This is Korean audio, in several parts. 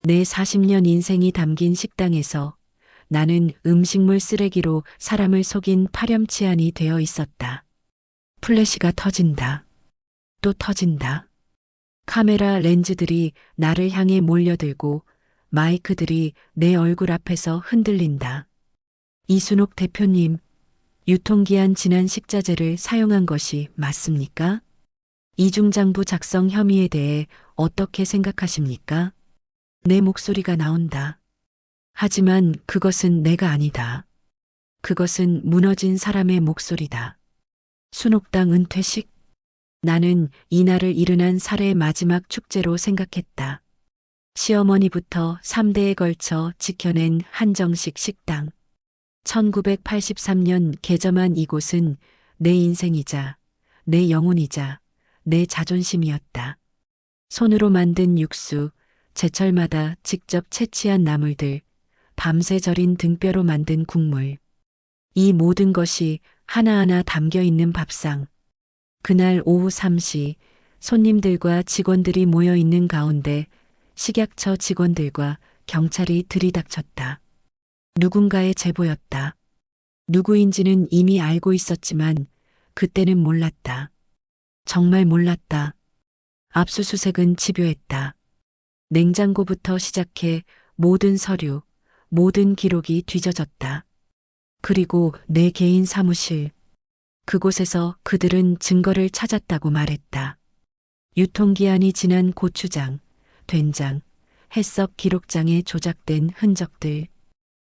내 40년 인생이 담긴 식당에서 나는 음식물 쓰레기로 사람을 속인 파렴치한이 되어 있었다. 플래시가 터진다. 또 터진다. 카메라 렌즈들이 나를 향해 몰려들고 마이크들이 내 얼굴 앞에서 흔들린다. 이순옥 대표님, 유통기한 지난 식자재를 사용한 것이 맞습니까? 이중장부 작성 혐의에 대해 어떻게 생각하십니까? 내 목소리가 나온다. 하지만 그것은 내가 아니다. 그것은 무너진 사람의 목소리다. 순옥당 은퇴식? 나는 이날을 이른한 살해의 마지막 축제로 생각했다. 시어머니부터 3대에 걸쳐 지켜낸 한정식 식당. 1983년 개점한 이곳은 내 인생이자 내 영혼이자 내 자존심이었다. 손으로 만든 육수, 제철마다 직접 채취한 나물들, 밤새 절인 등뼈로 만든 국물. 이 모든 것이 하나하나 담겨 있는 밥상. 그날 오후 3시 손님들과 직원들이 모여 있는 가운데 식약처 직원들과 경찰이 들이닥쳤다. 누군가의 제보였다. 누구인지는 이미 알고 있었지만 그때는 몰랐다. 정말 몰랐다. 압수수색은 집요했다. 냉장고부터 시작해 모든 서류, 모든 기록이 뒤져졌다. 그리고 내 개인 사무실. 그곳에서 그들은 증거를 찾았다고 말했다. 유통기한이 지난 고추장, 된장, 해썹 기록장에 조작된 흔적들.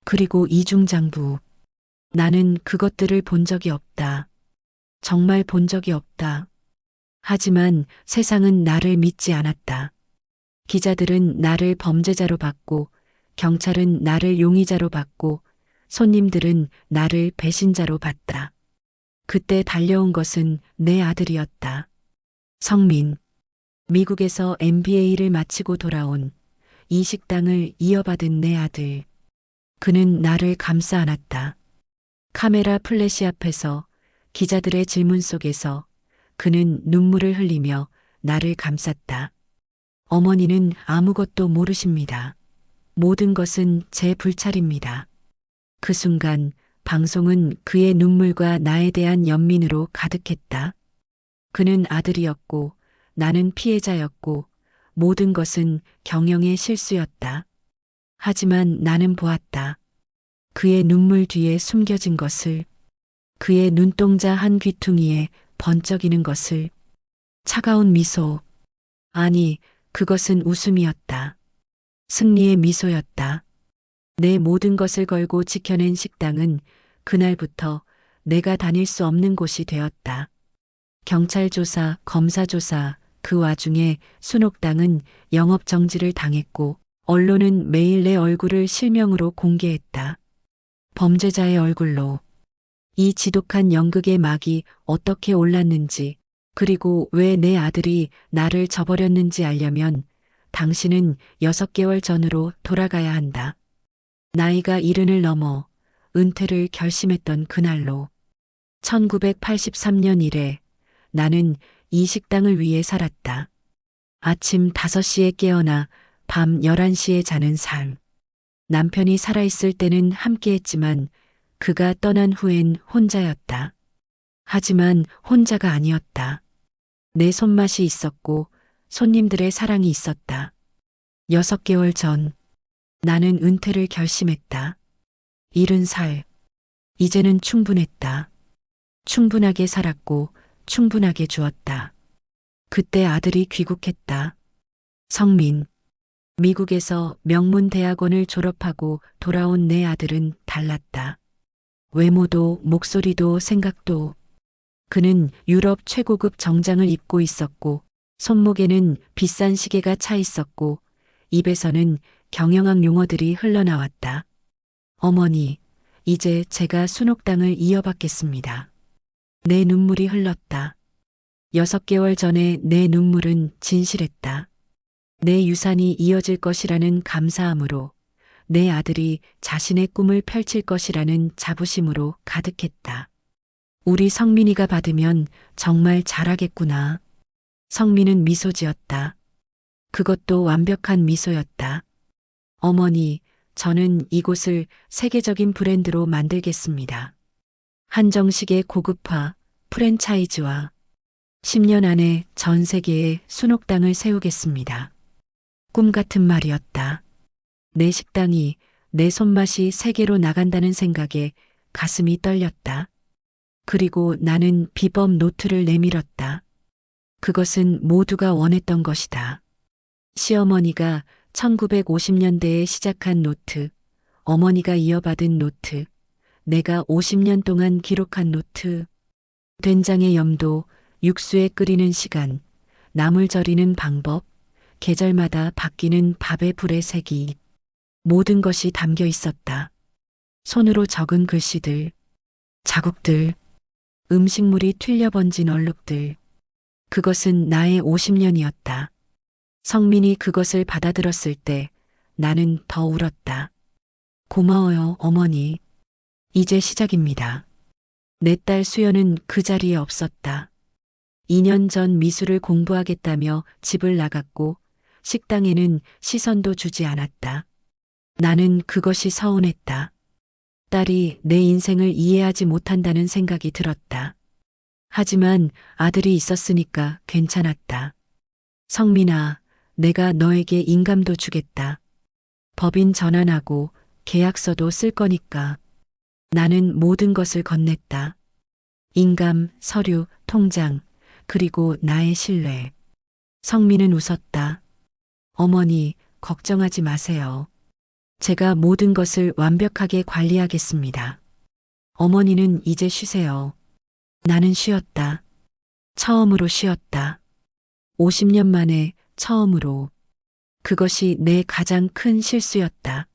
그리고 이중장부. 나는 그것들을 본 적이 없다. 정말 본 적이 없다. 하지만 세상은 나를 믿지 않았다. 기자들은 나를 범죄자로 봤고, 경찰은 나를 용의자로 봤고, 손님들은 나를 배신자로 봤다. 그때 달려온 것은 내 아들이었다. 성민. 미국에서 MBA를 마치고 돌아온 이 식당을 이어받은 내 아들. 그는 나를 감싸 안았다. 카메라 플래시 앞에서 기자들의 질문 속에서 그는 눈물을 흘리며 나를 감쌌다. 어머니는 아무것도 모르십니다. 모든 것은 제 불찰입니다. 그 순간 방송은 그의 눈물과 나에 대한 연민으로 가득했다. 그는 아들이었고 나는 피해자였고 모든 것은 경영의 실수였다. 하지만 나는 보았다. 그의 눈물 뒤에 숨겨진 것을, 그의 눈동자 한 귀퉁이에 번쩍이는 것을, 차가운 미소. 아니, 그것은 웃음이었다. 승리의 미소였다. 내 모든 것을 걸고 지켜낸 식당은 그날부터 내가 다닐 수 없는 곳이 되었다. 경찰 조사, 검사 조사, 그 와중에 순옥당은 영업 정지를 당했고 언론은 매일 내 얼굴을 실명으로 공개했다. 범죄자의 얼굴로. 이 지독한 연극의 막이 어떻게 올랐는지, 그리고 왜 내 아들이 나를 저버렸는지 알려면 당신은 6개월 전으로 돌아가야 한다. 나이가 70을 넘어 은퇴를 결심했던 그날로. 1983년 이래 나는 이 식당을 위해 살았다. 아침 5시에 깨어나 밤 11시에 자는 삶. 남편이 살아있을 때는 함께했지만 그가 떠난 후엔 혼자였다. 하지만 혼자가 아니었다. 내 손맛이 있었고 손님들의 사랑이 있었다. 6개월 전 나는 은퇴를 결심했다. 70살. 이제는 충분했다. 충분하게 살았고 충분하게 주었다. 그때 아들이 귀국했다. 성민. 미국에서 명문 대학원을 졸업하고 돌아온 내 아들은 달랐다. 외모도 목소리도 생각도. 그는 유럽 최고급 정장을 입고 있었고 손목에는 비싼 시계가 차 있었고 입에서는 경영학 용어들이 흘러나왔다. 어머니, 이제 제가 순옥당을 이어받겠습니다. 내 눈물이 흘렀다. 6개월 전에 내 눈물은 진실했다. 내 유산이 이어질 것이라는 감사함으로, 내 아들이 자신의 꿈을 펼칠 것이라는 자부심으로 가득했다. 우리 성민이가 받으면 정말 잘하겠구나. 성민은 미소 지었다. 그것도 완벽한 미소였다. 어머니, 저는 이곳을 세계적인 브랜드로 만들겠습니다. 한정식의 고급화, 프랜차이즈와 10년 안에 전 세계에 순옥당을 세우겠습니다. 꿈 같은 말이었다. 내 식당이 내 손맛이 세계로 나간다는 생각에 가슴이 떨렸다. 그리고 나는 비법 노트를 내밀었다. 그것은 모두가 원했던 것이다. 시어머니가 1950년대에 시작한 노트, 어머니가 이어받은 노트, 내가 50년 동안 기록한 노트, 된장의 염도, 육수에 끓이는 시간, 나물 절이는 방법, 계절마다 바뀌는 밥의 불의 색이, 모든 것이 담겨 있었다. 손으로 적은 글씨들, 자국들, 음식물이 튀려 번진 얼룩들. 그것은 나의 50년이었다. 성민이 그것을 받아들었을 때 나는 더 울었다. 고마워요, 어머니. 이제 시작입니다. 내 딸 수연은 그 자리에 없었다. 2년 전 미술을 공부하겠다며 집을 나갔고 식당에는 시선도 주지 않았다. 나는 그것이 서운했다. 딸이 내 인생을 이해하지 못한다는 생각이 들었다. 하지만 아들이 있었으니까 괜찮았다. 성민아, 내가 너에게 인감도 주겠다. 법인 전환하고 계약서도 쓸 거니까. 나는 모든 것을 건넸다. 인감, 서류, 통장, 그리고 나의 신뢰. 성민은 웃었다. 어머니, 걱정하지 마세요. 제가 모든 것을 완벽하게 관리하겠습니다. 어머니는 이제 쉬세요. 나는 쉬었다. 처음으로 쉬었다. 50년 만에 처음으로. 그것이 내 가장 큰 실수였다.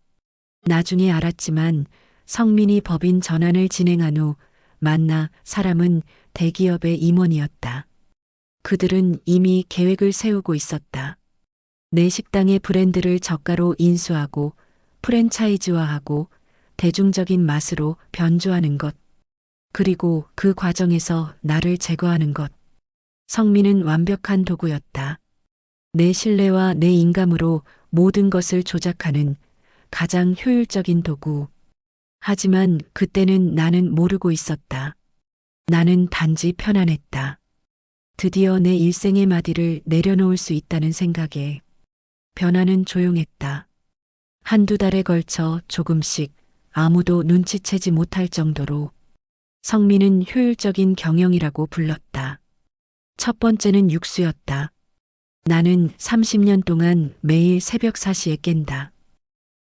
나중에 알았지만 성민이 법인 전환을 진행한 후 만나 사람은 대기업의 임원이었다. 그들은 이미 계획을 세우고 있었다. 내 식당의 브랜드를 저가로 인수하고 프랜차이즈화하고 대중적인 맛으로 변주하는 것. 그리고 그 과정에서 나를 제거하는 것. 성민은 완벽한 도구였다. 내 신뢰와 내 인감으로 모든 것을 조작하는 가장 효율적인 도구. 하지만 그때는 나는 모르고 있었다. 나는 단지 편안했다. 드디어 내 일생의 마디를 내려놓을 수 있다는 생각에. 변화는 조용했다. 한두 달에 걸쳐 조금씩 아무도 눈치채지 못할 정도로. 성민은 효율적인 경영이라고 불렀다. 첫 번째는 육수였다. 나는 30년 동안 매일 새벽 4시에 깬다.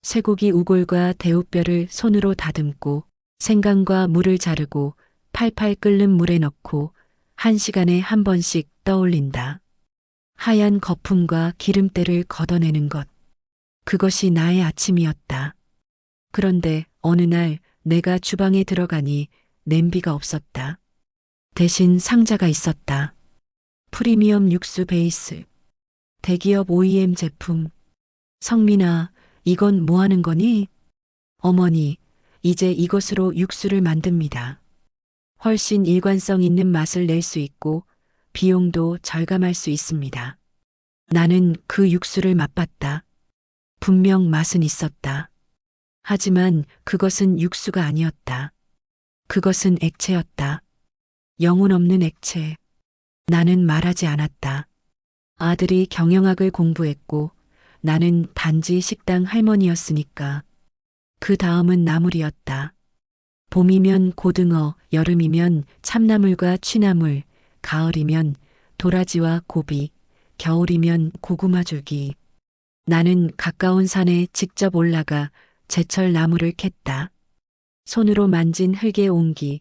쇠고기 우골과 대우뼈를 손으로 다듬고 생강과 물을 자르고 팔팔 끓는 물에 넣고 1시간에 한 번씩 떠올린다. 하얀 거품과 기름때를 걷어내는 것. 그것이 나의 아침이었다. 그런데 어느 날 내가 주방에 들어가니 냄비가 없었다. 대신 상자가 있었다. 프리미엄 육수 베이스. 대기업 OEM 제품. 성민아, 이건 뭐 하는 거니? 어머니, 이제 이것으로 육수를 만듭니다. 훨씬 일관성 있는 맛을 낼 수 있고 비용도 절감할 수 있습니다. 나는 그 육수를 맛봤다. 분명 맛은 있었다. 하지만 그것은 육수가 아니었다. 그것은 액체였다. 영혼 없는 액체. 나는 말하지 않았다. 아들이 경영학을 공부했고 나는 단지 식당 할머니였으니까. 그 다음은 나물이었다. 봄이면 고등어, 여름이면 참나물과 취나물, 가을이면 도라지와 고비, 겨울이면 고구마 줄기. 나는 가까운 산에 직접 올라가 제철 나무를 캤다. 손으로 만진 흙의 온기,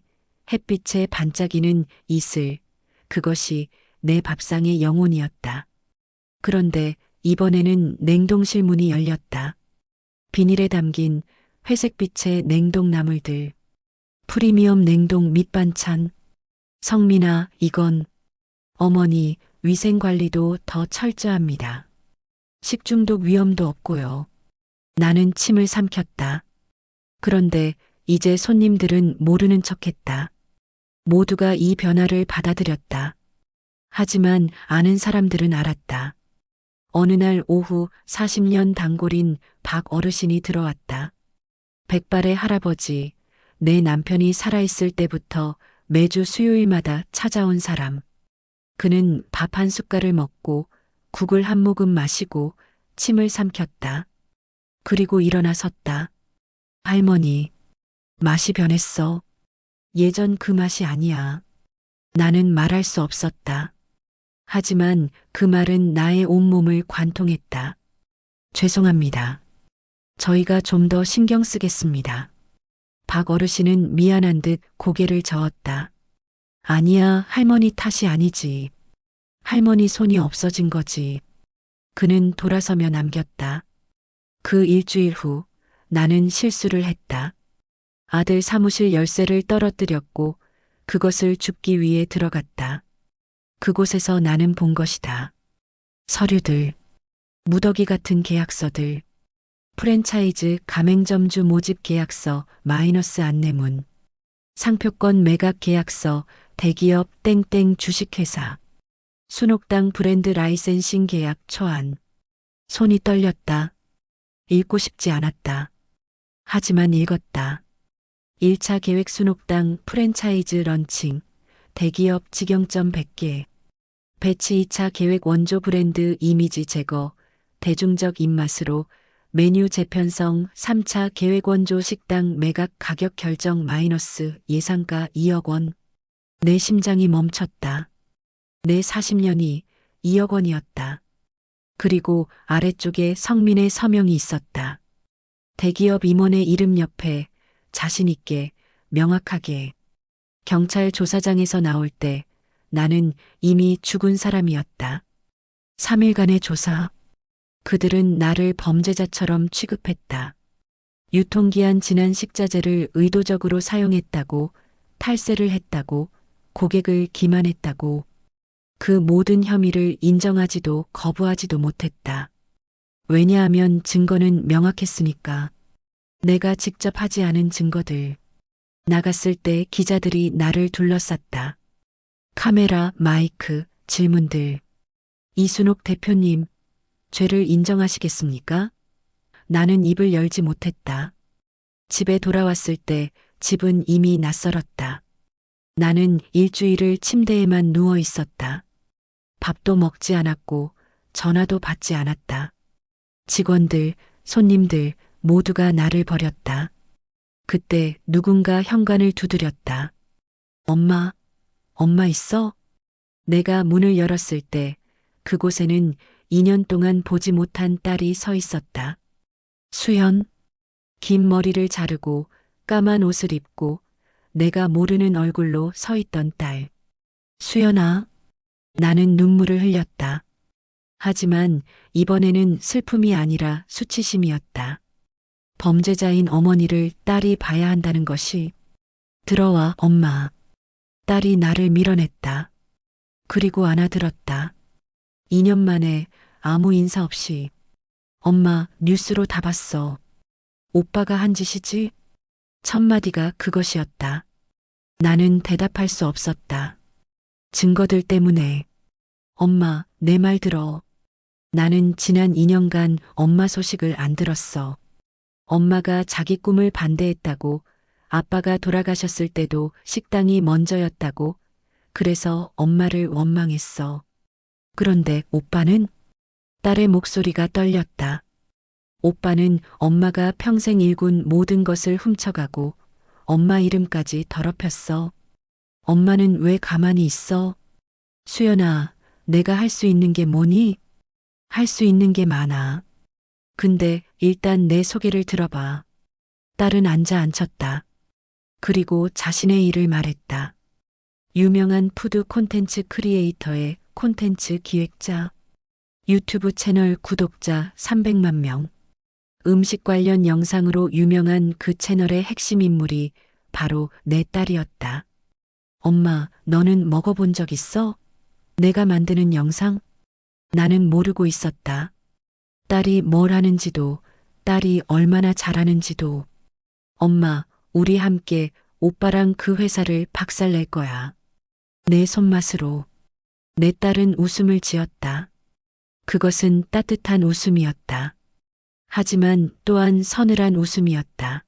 햇빛에 반짝이는 이슬, 그것이 내 밥상의 영혼이었다. 그런데 이번에는 냉동실 문이 열렸다. 비닐에 담긴 회색빛의 냉동나물들. 프리미엄 냉동 밑반찬. 성민아, 이건 어머니 위생관리도 더 철저합니다. 식중독 위험도 없고요. 나는 침을 삼켰다. 그런데 이제 손님들은 모르는 척했다. 모두가 이 변화를 받아들였다. 하지만 아는 사람들은 알았다. 어느 날 오후 40년 단골인 박 어르신이 들어왔다. 백발의 할아버지, 내 남편이 살아있을 때부터 매주 수요일마다 찾아온 사람. 그는 밥 한 숟갈을 먹고 국을 한 모금 마시고 침을 삼켰다. 그리고 일어나 섰다. 할머니, 맛이 변했어. 예전 그 맛이 아니야. 나는 말할 수 없었다. 하지만 그 말은 나의 온몸을 관통했다. 죄송합니다. 저희가 좀 더 신경 쓰겠습니다. 박 어르신은 미안한 듯 고개를 저었다. 아니야, 할머니 탓이 아니지. 할머니 손이 없어진 거지. 그는 돌아서며 남겼다. 그 일주일 후 나는 실수를 했다. 아들 사무실 열쇠를 떨어뜨렸고 그것을 줍기 위해 들어갔다. 그곳에서 나는 본 것이다. 서류들, 무더기 같은 계약서들, 프랜차이즈 가맹점주 모집 계약서 마이너스 안내문, 상표권 매각 계약서 대기업 땡땡 주식회사, 순옥당 브랜드 라이센싱 계약 초안. 손이 떨렸다. 읽고 싶지 않았다. 하지만 읽었다. 1차 계획 순옥당 프랜차이즈 런칭, 대기업 직영점 100개, 배치 2차 계획 원조 브랜드 이미지 제거, 대중적 입맛으로 메뉴 재편성 3차 계획 원조 식당 매각 가격 결정 마이너스 예상가 2억 원. 내 심장이 멈췄다. 내 40년이 2억 원이었다. 그리고 아래쪽에 성민의 서명이 있었다. 대기업 임원의 이름 옆에 자신있게 명확하게. 경찰 조사장에서 나올 때 나는 이미 죽은 사람이었다. 3일간의 조사. 그들은 나를 범죄자처럼 취급했다. 유통기한 지난 식자재를 의도적으로 사용했다고, 탈세를 했다고, 고객을 기만했다고. 그 모든 혐의를 인정하지도 거부하지도 못했다. 왜냐하면 증거는 명확했으니까. 내가 직접 하지 않은 증거들. 나갔을 때 기자들이 나를 둘러쌌다. 카메라, 마이크, 질문들. 이순옥 대표님, 죄를 인정하시겠습니까? 나는 입을 열지 못했다. 집에 돌아왔을 때 집은 이미 낯설었다. 나는 일주일을 침대에만 누워 있었다. 밥도 먹지 않았고 전화도 받지 않았다. 직원들, 손님들 모두가 나를 버렸다. 그때 누군가 현관을 두드렸다. 엄마, 엄마 있어? 내가 문을 열었을 때 그곳에는 2년 동안 보지 못한 딸이 서 있었다. 수연, 긴 머리를 자르고 까만 옷을 입고 내가 모르는 얼굴로 서 있던 딸. 수연아, 나는 눈물을 흘렸다. 하지만 이번에는 슬픔이 아니라 수치심이었다. 범죄자인 어머니를 딸이 봐야 한다는 것이. 들어와, 엄마. 딸이 나를 밀어냈다. 그리고 안아들었다. 2년 만에 아무 인사 없이. 엄마, 뉴스로 다 봤어. 오빠가 한 짓이지? 첫 마디가 그것이었다. 나는 대답할 수 없었다. 증거들 때문에. 엄마, 내 말 들어. 나는 지난 2년간 엄마 소식을 안 들었어. 엄마가 자기 꿈을 반대했다고, 아빠가 돌아가셨을 때도 식당이 먼저였다고, 그래서 엄마를 원망했어. 그런데 오빠는? 딸의 목소리가 떨렸다. 오빠는 엄마가 평생 일군 모든 것을 훔쳐가고 엄마 이름까지 더럽혔어. 엄마는 왜 가만히 있어? 수연아, 내가 할 수 있는 게 뭐니? 할 수 있는 게 많아. 근데 일단 내 소개를 들어봐. 딸은 앉아 앉혔다. 그리고 자신의 일을 말했다. 유명한 푸드 콘텐츠 크리에이터의 콘텐츠 기획자. 유튜브 채널 구독자 300만 명. 음식 관련 영상으로 유명한 그 채널의 핵심 인물이 바로 내 딸이었다. 엄마, 너는 먹어본 적 있어? 내가 만드는 영상? 나는 모르고 있었다. 딸이 뭘 하는지도, 딸이 얼마나 잘하는지도. 엄마, 우리 함께 오빠랑 그 회사를 박살낼 거야. 내 손맛으로. 내 딸은 웃음을 지었다. 그것은 따뜻한 웃음이었다. 하지만 또한 서늘한 웃음이었다.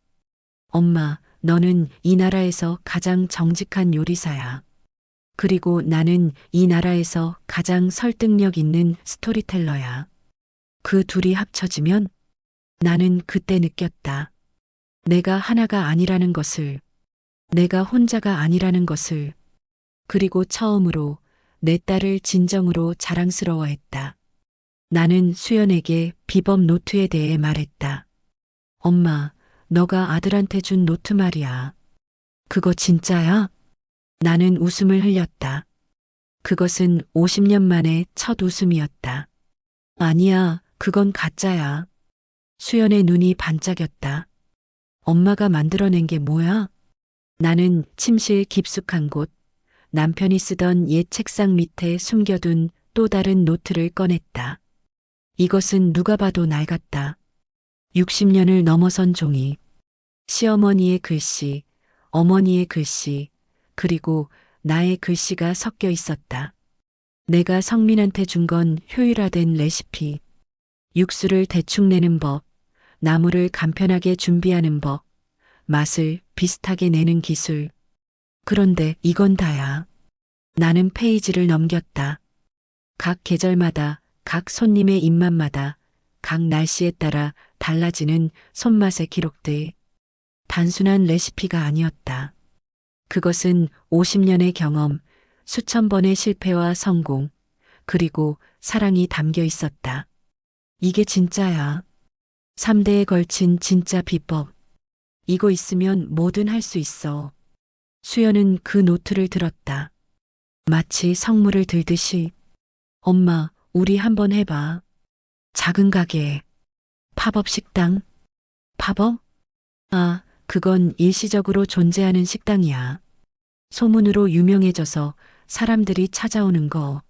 엄마, 너는 이 나라에서 가장 정직한 요리사야. 그리고 나는 이 나라에서 가장 설득력 있는 스토리텔러야. 그 둘이 합쳐지면 나는 그때 느꼈다. 내가 하나가 아니라는 것을, 내가 혼자가 아니라는 것을, 그리고 처음으로 내 딸을 진정으로 자랑스러워했다. 나는 수연에게 비법 노트에 대해 말했다. 엄마, 너가 아들한테 준 노트 말이야. 그거 진짜야? 나는 웃음을 흘렸다. 그것은 50년 만에 첫 웃음이었다. 아니야, 그건 가짜야. 수연의 눈이 반짝였다. 엄마가 만들어낸 게 뭐야? 나는 침실 깊숙한 곳, 남편이 쓰던 옛 책상 밑에 숨겨둔 또 다른 노트를 꺼냈다. 이것은 누가 봐도 낡았다. 60년을 넘어선 종이, 시어머니의 글씨, 어머니의 글씨, 그리고 나의 글씨가 섞여 있었다. 내가 성민한테 준 건 효율화된 레시피, 육수를 대충 내는 법, 나물을 간편하게 준비하는 법, 맛을 비슷하게 내는 기술. 그런데 이건 다야. 나는 페이지를 넘겼다. 각 계절마다, 각 손님의 입맛마다, 각 날씨에 따라 달라지는 손맛의 기록들. 단순한 레시피가 아니었다. 그것은 50년의 경험, 수천 번의 실패와 성공, 그리고 사랑이 담겨 있었다. 이게 진짜야. 3대에 걸친 진짜 비법. 이거 있으면 뭐든 할 수 있어. 수연은 그 노트를 들었다. 마치 성물을 들듯이. 엄마, 우리 한번 해봐. 작은 가게. 팝업 식당. 팝업? 아, 그건 일시적으로 존재하는 식당이야. 소문으로 유명해져서 사람들이 찾아오는 거.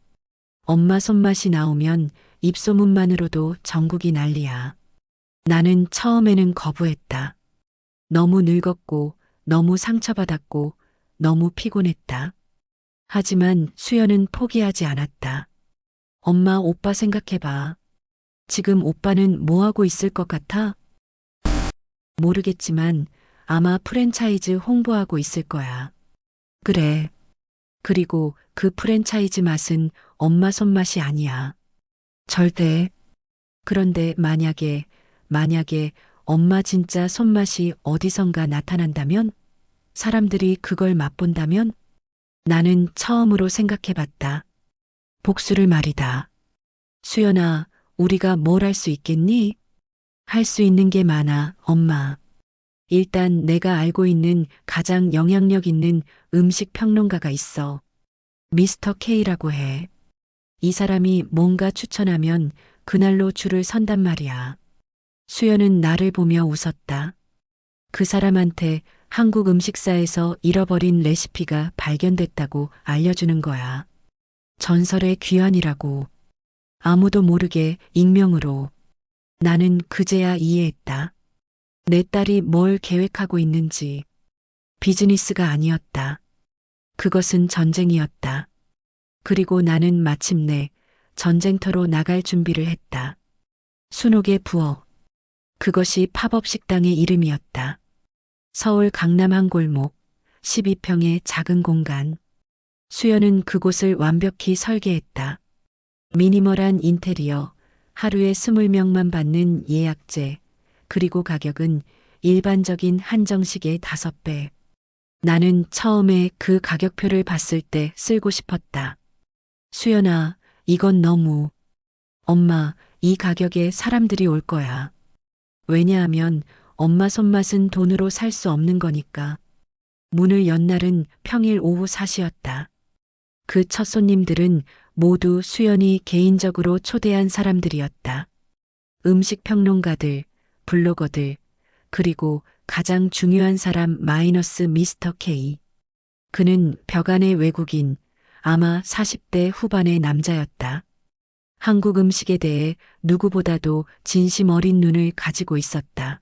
엄마 손맛이 나오면 입소문만으로도 전국이 난리야. 나는 처음에는 거부했다. 너무 늙었고, 너무 상처받았고, 너무 피곤했다. 하지만 수연은 포기하지 않았다. 엄마, 오빠 생각해봐. 지금 오빠는 뭐 하고 있을 것 같아? 모르겠지만 아마 프랜차이즈 홍보하고 있을 거야. 그래. 그리고 그 프랜차이즈 맛은 엄마 손맛이 아니야. 절대. 그런데 만약에 엄마 진짜 손맛이 어디선가 나타난다면? 사람들이 그걸 맛본다면? 나는 처음으로 생각해봤다. 복수를 말이다. 수연아, 우리가 뭘 할 수 있겠니? 할 수 있는 게 많아, 엄마. 일단 내가 알고 있는 가장 영향력 있는 음식 평론가가 있어. 미스터 K라고 해. 이 사람이 뭔가 추천하면 그날로 줄을 선단 말이야. 수연은 나를 보며 웃었다. 그 사람한테 한국 음식사에서 잃어버린 레시피가 발견됐다고 알려주는 거야. 전설의 귀환이라고. 아무도 모르게 익명으로. 나는 그제야 이해했다. 내 딸이 뭘 계획하고 있는지. 비즈니스가 아니었다. 그것은 전쟁이었다. 그리고 나는 마침내 전쟁터로 나갈 준비를 했다. 순옥의 부엌. 그것이 팝업 식당의 이름이었다. 서울 강남 한 골목, 12평의 작은 공간. 수연은 그곳을 완벽히 설계했다. 미니멀한 인테리어, 하루에 20명만 받는 예약제, 그리고 가격은 일반적인 한정식의 5배. 나는 처음에 그 가격표를 봤을 때 쓸고 싶었다. 수연아, 이건 너무. 엄마, 이 가격에 사람들이 올 거야. 왜냐하면 엄마 손맛은 돈으로 살 수 없는 거니까. 문을 연 날은 평일 오후 4시였다. 그 첫 손님들은 모두 수연이 개인적으로 초대한 사람들이었다. 음식 평론가들, 블로거들, 그리고 가장 중요한 사람 마이너스 미스터 K. 그는 벽안의 외국인, 아마 40대 후반의 남자였다. 한국 음식에 대해 누구보다도 진심 어린 눈을 가지고 있었다.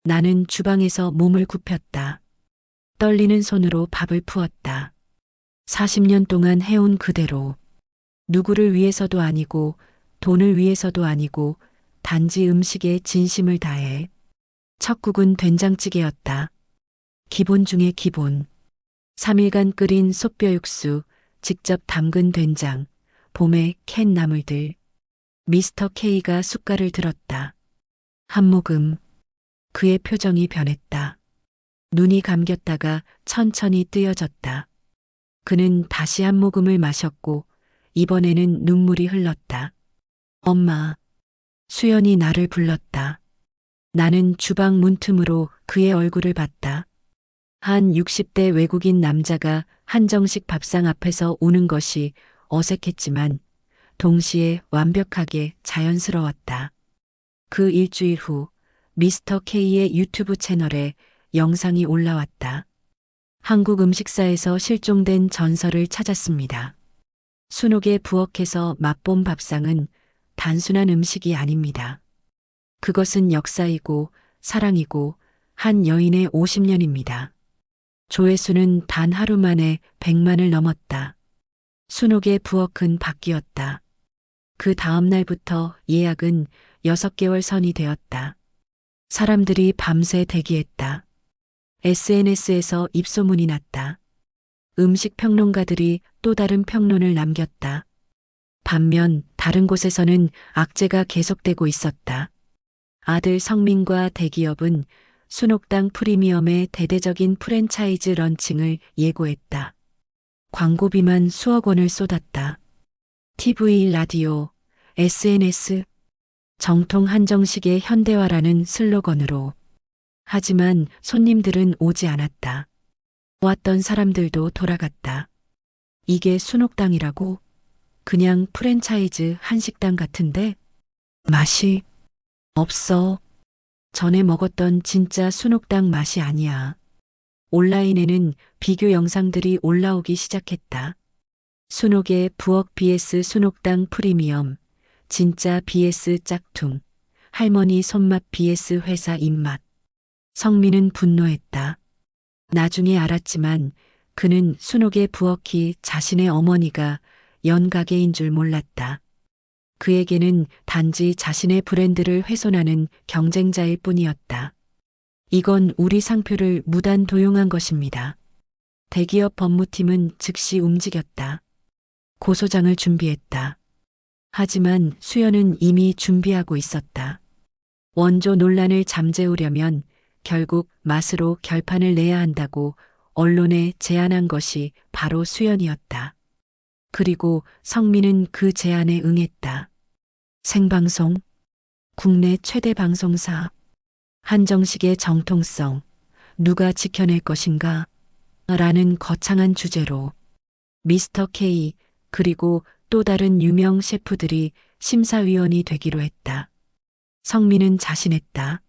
나는 주방에서 몸을 굽혔다. 떨리는 손으로 밥을 푸었다. 40년 동안 해온 그대로. 누구를 위해서도 아니고 돈을 위해서도 아니고 단지 음식에 진심을 다해. 첫 국은 된장찌개였다. 기본 중의 기본. 3일간 끓인 솥뼈 육수, 직접 담근 된장, 봄에 캔 나물들. 미스터 K가 숟갈을 들었다. 한 모금. 그의 표정이 변했다. 눈이 감겼다가 천천히 뜨여졌다. 그는 다시 한 모금을 마셨고 이번에는 눈물이 흘렀다. 엄마. 수연이 나를 불렀다. 나는 주방 문틈으로 그의 얼굴을 봤다. 한 60대 외국인 남자가 한정식 밥상 앞에서 우는 것이 어색했지만 동시에 완벽하게 자연스러웠다. 그 일주일 후 미스터 K의 유튜브 채널에 영상이 올라왔다. 한국 음식사에서 실종된 전설을 찾았습니다. 순옥에 부엌에서 맛본 밥상은 단순한 음식이 아닙니다. 그것은 역사이고 사랑이고 한 여인의 50년입니다. 조회수는 단 하루 만에 100만을 넘었다. 순옥의 부엌은 바뀌었다. 그 다음 날부터 예약은 6개월 선이 되었다. 사람들이 밤새 대기했다. SNS에서 입소문이 났다. 음식 평론가들이 또 다른 평론을 남겼다. 반면 다른 곳에서는 악재가 계속되고 있었다. 아들 성민과 대기업은 순옥당 프리미엄의 대대적인 프랜차이즈 런칭을 예고했다. 광고비만 수억 원을 쏟았다. TV, 라디오, SNS, 정통 한정식의 현대화라는 슬로건으로. 하지만 손님들은 오지 않았다. 왔던 사람들도 돌아갔다. 이게 순옥당이라고? 그냥 프랜차이즈 한식당 같은데? 맛이 없어. 전에 먹었던 진짜 순옥당 맛이 아니야. 온라인에는 비교 영상들이 올라오기 시작했다. 순옥의 부엌 vs 순옥당 프리미엄, 진짜 vs 짝퉁, 할머니 손맛 vs 회사 입맛. 성민은 분노했다. 나중에 알았지만 그는 순옥의 부엌이 자신의 어머니가 연가게인 줄 몰랐다. 그에게는 단지 자신의 브랜드를 훼손하는 경쟁자일 뿐이었다. 이건 우리 상표를 무단 도용한 것입니다. 대기업 법무팀은 즉시 움직였다. 고소장을 준비했다. 하지만 수연은 이미 준비하고 있었다. 원조 논란을 잠재우려면 결국 맛으로 결판을 내야 한다고 언론에 제안한 것이 바로 수연이었다. 그리고 성민은 그 제안에 응했다. 생방송, 국내 최대 방송사, 한정식의 정통성, 누가 지켜낼 것인가? 라는 거창한 주제로 미스터 K 그리고 또 다른 유명 셰프들이 심사위원이 되기로 했다. 성민은 자신했다.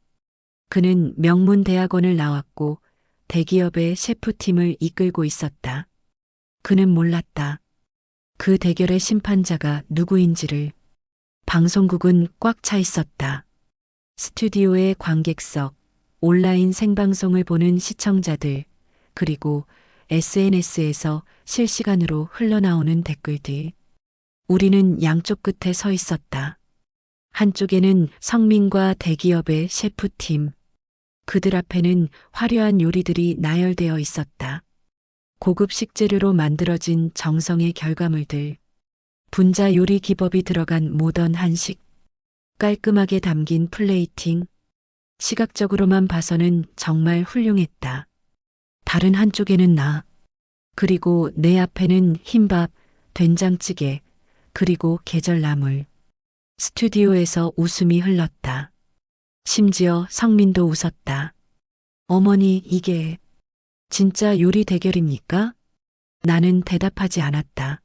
그는 명문 대학원을 나왔고 대기업의 셰프팀을 이끌고 있었다. 그는 몰랐다. 그 대결의 심판자가 누구인지를. 방송국은 꽉 차 있었다. 스튜디오의 관객석, 온라인 생방송을 보는 시청자들, 그리고 SNS에서 실시간으로 흘러나오는 댓글들. 우리는 양쪽 끝에 서 있었다. 한쪽에는 성민과 대기업의 셰프팀. 그들 앞에는 화려한 요리들이 나열되어 있었다. 고급 식재료로 만들어진 정성의 결과물들. 분자 요리 기법이 들어간 모던 한식. 깔끔하게 담긴 플레이팅. 시각적으로만 봐서는 정말 훌륭했다. 다른 한쪽에는 나. 그리고 내 앞에는 흰밥, 된장찌개, 그리고 계절나물. 스튜디오에서 웃음이 흘렀다. 심지어 성민도 웃었다. 어머니, 이게 진짜 요리 대결입니까? 나는 대답하지 않았다.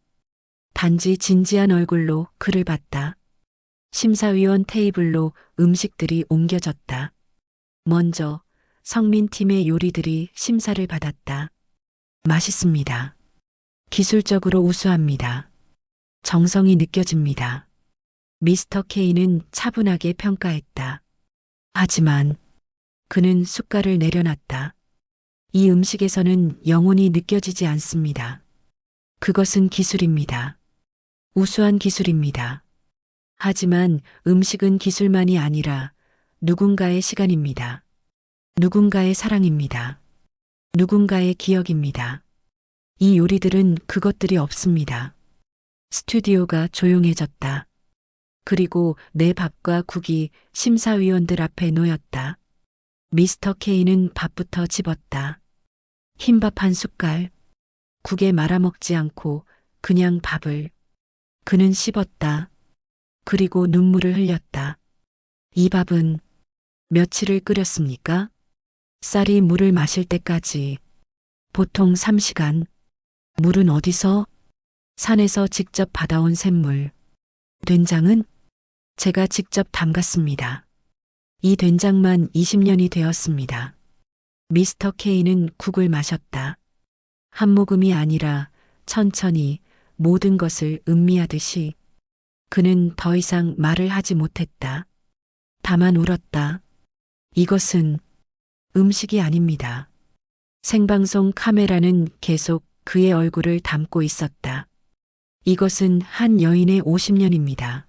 단지 진지한 얼굴로 그를 봤다. 심사위원 테이블로 음식들이 옮겨졌다. 먼저 성민 팀의 요리들이 심사를 받았다. 맛있습니다. 기술적으로 우수합니다. 정성이 느껴집니다. 미스터 K는 차분하게 평가했다. 하지만 그는 숟갈을 내려놨다. 이 음식에서는 영혼이 느껴지지 않습니다. 그것은 기술입니다. 우수한 기술입니다. 하지만 음식은 기술만이 아니라 누군가의 시간입니다. 누군가의 사랑입니다. 누군가의 기억입니다. 이 요리들은 그것들이 없습니다. 스튜디오가 조용해졌다. 그리고 내 밥과 국이 심사위원들 앞에 놓였다. 미스터 K는 밥부터 집었다. 흰밥 한 숟갈. 국에 말아먹지 않고 그냥 밥을. 그는 씹었다. 그리고 눈물을 흘렸다. 이 밥은 며칠을 끓였습니까? 쌀이 물을 마실 때까지. 보통 3시간. 물은 어디서? 산에서 직접 받아온 샘물. 된장은? 제가 직접 담갔습니다. 이 된장만 20년이 되었습니다. 미스터 K는 국을 마셨다. 한 모금이 아니라 천천히 모든 것을 음미하듯이. 그는 더 이상 말을 하지 못했다. 다만 울었다. 이것은 음식이 아닙니다. 생방송 카메라는 계속 그의 얼굴을 담고 있었다. 이것은 한 여인의 50년입니다.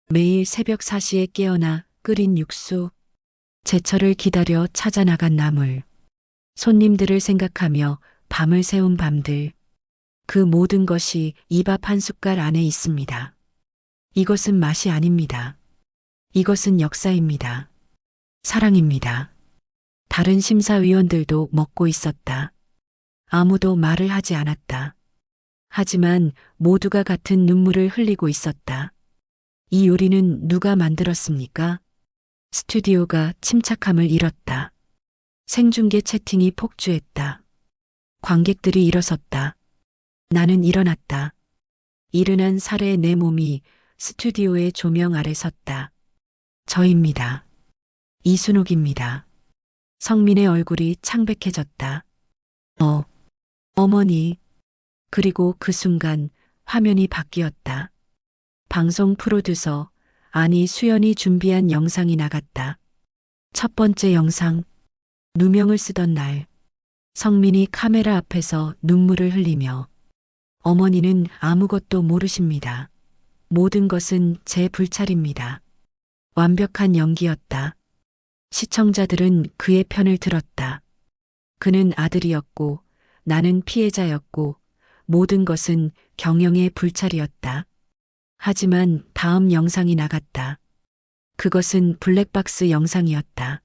매일 새벽 4시에 깨어나 끓인 육수, 제철을 기다려 찾아 나간 나물, 손님들을 생각하며 밤을 새운 밤들, 그 모든 것이 이 밥 한 숟갈 안에 있습니다. 이것은 맛이 아닙니다. 이것은 역사입니다. 사랑입니다. 다른 심사위원들도 먹고 있었다. 아무도 말을 하지 않았다. 하지만 모두가 같은 눈물을 흘리고 있었다. 이 요리는 누가 만들었습니까? 스튜디오가 침착함을 잃었다. 생중계 채팅이 폭주했다. 관객들이 일어섰다. 나는 일어났다. 이른한 살의 내 몸이 스튜디오의 조명 아래 섰다. 저입니다. 이순옥입니다. 성민의 얼굴이 창백해졌다. 어머니. 그리고 그 순간 화면이 바뀌었다. 방송 프로듀서, 아니 수연이 준비한 영상이 나갔다. 첫 번째 영상. 누명을 쓰던 날. 성민이 카메라 앞에서 눈물을 흘리며 어머니는 아무것도 모르십니다. 모든 것은 제 불찰입니다. 완벽한 연기였다. 시청자들은 그의 편을 들었다. 그는 아들이었고 나는 피해자였고 모든 것은 경영의 불찰이었다. 하지만 다음 영상이 나갔다. 그것은 블랙박스 영상이었다.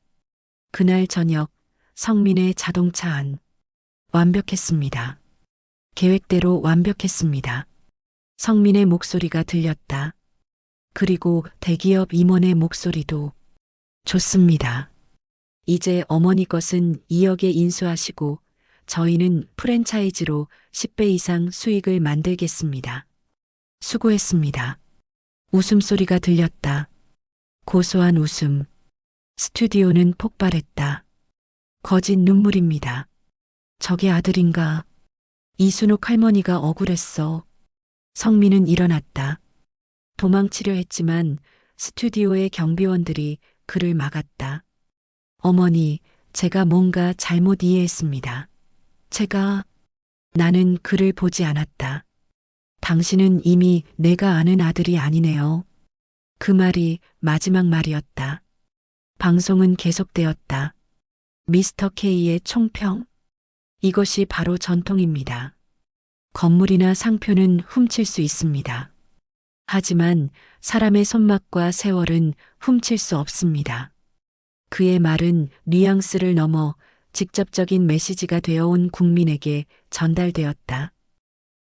그날 저녁 성민의 자동차 안. 완벽했습니다. 계획대로 완벽했습니다. 성민의 목소리가 들렸다. 그리고 대기업 임원의 목소리도. 좋습니다. 이제 어머니 것은 2억에 인수하시고 저희는 프랜차이즈로 10배 이상 수익을 만들겠습니다. 수고했습니다. 웃음소리가 들렸다. 고소한 웃음. 스튜디오는 폭발했다. 거짓 눈물입니다. 저게 아들인가? 이순옥 할머니가 억울했어. 성민은 일어났다. 도망치려 했지만 스튜디오의 경비원들이 그를 막았다. 어머니, 제가 뭔가 잘못 이해했습니다. 나는 그를 보지 않았다. 당신은 이미 내가 아는 아들이 아니네요. 그 말이 마지막 말이었다. 방송은 계속되었다. 미스터 K의 총평. 이것이 바로 전통입니다. 건물이나 상표는 훔칠 수 있습니다. 하지만 사람의 손맛과 세월은 훔칠 수 없습니다. 그의 말은 뉘앙스를 넘어 직접적인 메시지가 되어온 국민에게 전달되었다.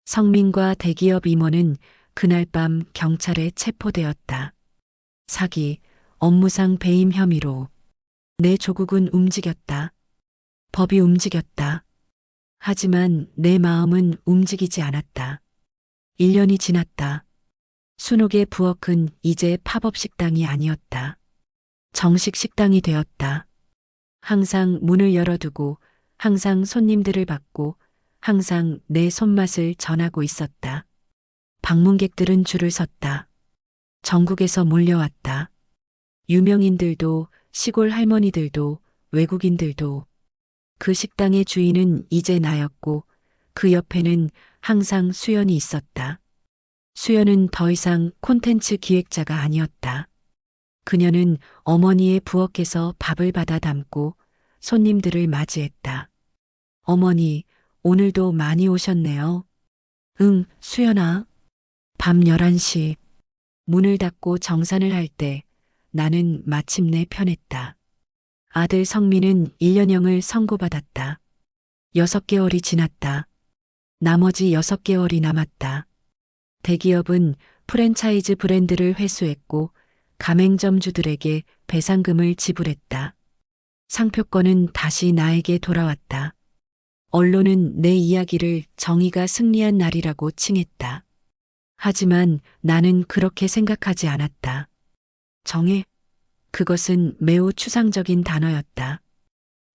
성민과 대기업 임원은 그날 밤 경찰에 체포되었다. 사기, 업무상 배임 혐의로. 내 조국은 움직였다. 법이 움직였다. 하지만 내 마음은 움직이지 않았다. 1년이 지났다. 순옥의 부엌은 이제 팝업 식당이 아니었다. 정식 식당이 되었다. 항상 문을 열어두고 항상 손님들을 받고 항상 내 손맛을 전하고 있었다. 방문객들은 줄을 섰다. 전국에서 몰려왔다. 유명인들도 시골 할머니들도 외국인들도. 그 식당의 주인은 이제 나였고 그 옆에는 항상 수연이 있었다. 수연은 더 이상 콘텐츠 기획자가 아니었다. 그녀는 어머니의 부엌에서 밥을 받아 담고 손님들을 맞이했다. 어머니, 오늘도 많이 오셨네요. 응, 수연아. 밤 11시. 문을 닫고 정산을 할 때 나는 마침내 편했다. 아들 성민은 1년형을 선고받았다. 6개월이 지났다. 나머지 6개월이 남았다. 대기업은 프랜차이즈 브랜드를 회수했고 가맹점주들에게 배상금을 지불했다. 상표권은 다시 나에게 돌아왔다. 언론은 내 이야기를 정의가 승리한 날이라고 칭했다. 하지만 나는 그렇게 생각하지 않았다. 정의? 그것은 매우 추상적인 단어였다.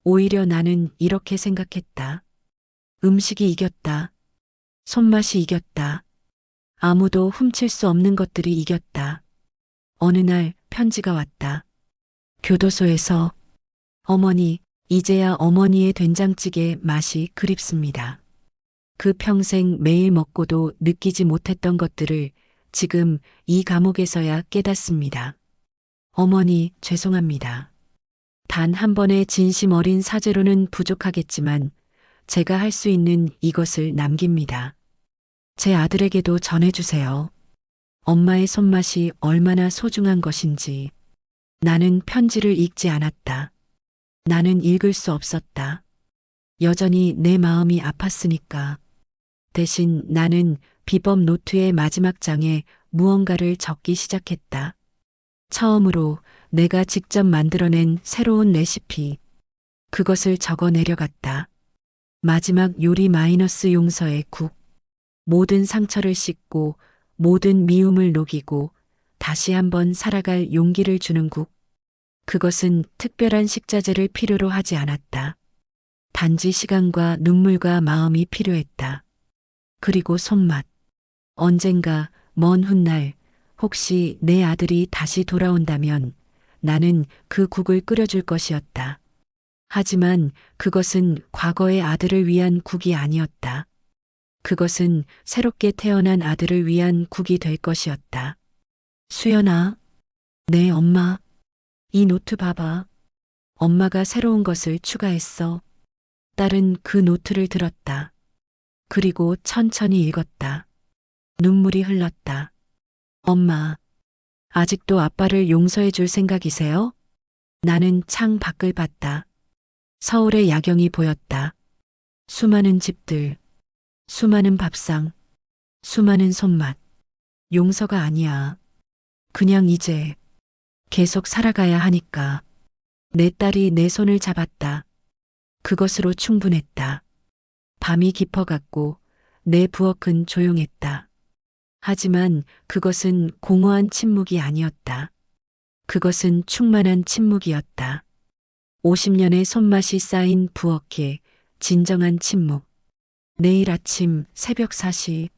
오히려 나는 이렇게 생각했다. 음식이 이겼다. 손맛이 이겼다. 아무도 훔칠 수 없는 것들이 이겼다. 어느 날 편지가 왔다. 교도소에서 어머니, 이제야 어머니의 된장찌개 맛이 그립습니다. 그 평생 매일 먹고도 느끼지 못했던 것들을 지금 이 감옥에서야 깨닫습니다. 어머니, 죄송합니다. 단 한 번의 진심 어린 사죄로는 부족하겠지만 제가 할 수 있는 이것을 남깁니다. 제 아들에게도 전해주세요. 엄마의 손맛이 얼마나 소중한 것인지. 나는 편지를 읽지 않았다. 나는 읽을 수 없었다. 여전히 내 마음이 아팠으니까. 대신 나는 비법 노트의 마지막 장에 무언가를 적기 시작했다. 처음으로 내가 직접 만들어낸 새로운 레시피. 그것을 적어 내려갔다. 마지막 요리 마이너스 용서의 국. 모든 상처를 씻고 모든 미움을 녹이고 다시 한번 살아갈 용기를 주는 국. 그것은 특별한 식자재를 필요로 하지 않았다. 단지 시간과 눈물과 마음이 필요했다. 그리고 손맛. 언젠가 먼 훗날 혹시 내 아들이 다시 돌아온다면 나는 그 국을 끓여줄 것이었다. 하지만 그것은 과거의 아들을 위한 국이 아니었다. 그것은 새롭게 태어난 아들을 위한 국이 될 것이었다. 수연아, 네 엄마. 이 노트 봐봐. 엄마가 새로운 것을 추가했어. 딸은 그 노트를 들었다. 그리고 천천히 읽었다. 눈물이 흘렀다. 엄마, 아직도 아빠를 용서해 줄 생각이세요? 나는 창 밖을 봤다. 서울의 야경이 보였다. 수많은 집들, 수많은 밥상, 수많은 손맛. 용서가 아니야. 그냥 이제 계속 살아가야 하니까. 내 딸이 내 손을 잡았다. 그것으로 충분했다. 밤이 깊어갔고 내 부엌은 조용했다. 하지만 그것은 공허한 침묵이 아니었다. 그것은 충만한 침묵이었다. 50년의 손맛이 쌓인 부엌에 진정한 침묵. 내일 아침 새벽 4시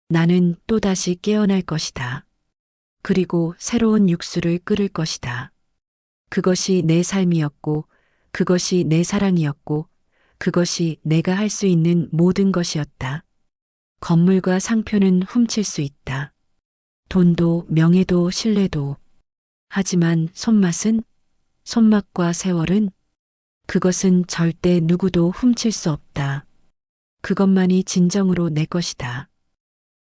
나는 또다시 깨어날 것이다. 그리고 새로운 육수를 끓일 것이다. 그것이 내 삶이었고 그것이 내 사랑이었고 그것이 내가 할 수 있는 모든 것이었다. 건물과 상표는 훔칠 수 있다. 돈도 명예도 신뢰도. 하지만 손맛은? 손맛과 세월은? 그것은 절대 누구도 훔칠 수 없다. 그것만이 진정으로 내 것이다.